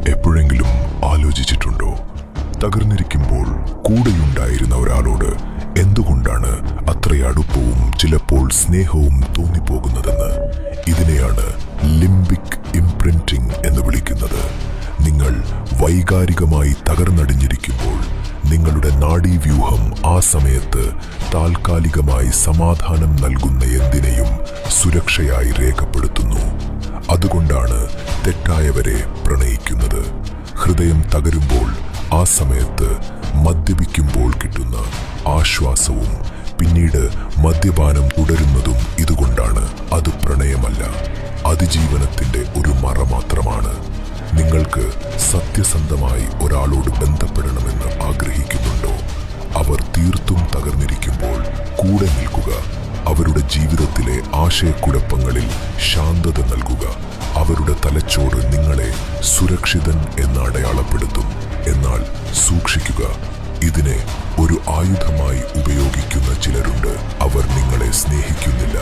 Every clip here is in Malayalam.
എപ്പോഴെങ്കിലും ആലോചിച്ചിട്ടുണ്ടോ, തകർന്നിരിക്കുമ്പോൾ കൂടെയുണ്ടായിരുന്ന ഒരാളോട് എന്തുകൊണ്ടാണ് അത്ര അടുപ്പവും ചിലപ്പോൾ സ്നേഹവും തോന്നിപ്പോകുന്നതെന്ന്? ഇതിനെയാണ് ലിംബിക് ഇംപ്രിന്റിംഗ് എന്ന് വിളിക്കുന്നത്. നിങ്ങൾ വൈകാരികമായി തകർന്നടിഞ്ഞിരിക്കുമ്പോൾ നിങ്ങളുടെ നാഡീവ്യൂഹം ആ സമയത്ത് താൽക്കാലികമായി സമാധാനം നൽകുന്ന എന്തിനേയും സുരക്ഷയായി രേഖപ്പെടുത്തുന്നു. അതുകൊണ്ടാണ് തെറ്റായവരെ പ്രണയിക്കുന്നത്. ഹൃദയം തകരുമ്പോൾ ആ സമയത്ത് മദ്യപിക്കുമ്പോൾ കിട്ടുന്ന ആശ്വാസവും പിന്നീട് മദ്യപാനം തുടരുന്നതും ഇതുകൊണ്ടാണ്. അത് പ്രണയമല്ല, അതിജീവനത്തിന്റെ ഒരു മറ മാത്രമാണ്. നിങ്ങൾക്ക് സത്യസന്ധമായി ഒരാളോട് ബന്ധപ്പെടണമെന്ന് ആഗ്രഹിക്കുന്നുണ്ടോ? അവർ തീർത്തും തകർന്നിരിക്കുമ്പോൾ കൂടെ നിൽക്കുക. അവരുടെ ജീവിതത്തിലെ ആശയക്കുഴപ്പങ്ങളിൽ ശാന്തത നൽകുക. അവരുടെ തലച്ചോറ് നിങ്ങളെ സുരക്ഷിതൻ എന്ന് അടയാളപ്പെടുത്തും. എന്നാൽ സൂക്ഷിക്കുക, ഇതിനെ ഒരു ആയുധമായി ഉപയോഗിക്കുന്ന ചിലരുണ്ട്. അവർ നിങ്ങളെ സ്നേഹിക്കുന്നില്ല.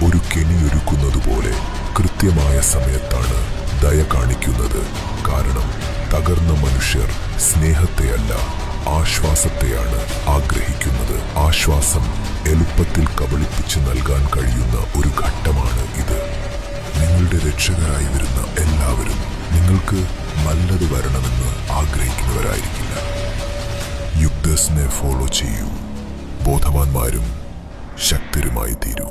ഒരു കെണിയൊരുക്കുന്നതുപോലെ കൃത്യമായ സമയത്താണ് ദയ കാണിക്കുന്നത്. കാരണം തകർന്ന മനുഷ്യർ സ്നേഹത്തെയല്ല, ആശ്വാസത്തെയാണ് ആഗ്രഹിക്കുന്നത്. ആശ്വാസം എളുപ്പത്തിൽ കബളിപ്പിച്ച് നൽകാൻ കഴിയുന്ന ഒരു ഘട്ടമാണ് ഇത്. നിങ്ങളുടെ രക്ഷകരായി വരുന്ന എല്ലാവരും നിങ്ങൾക്ക് നല്ലത് വരണമെന്ന് ആഗ്രഹിക്കുന്നവരായിരിക്കില്ല. യുക്തേഴ്സിനെ ഫോളോ ചെയ്യൂ. ബോധവാന്മാരും ശക്തരുമായി തീരൂ.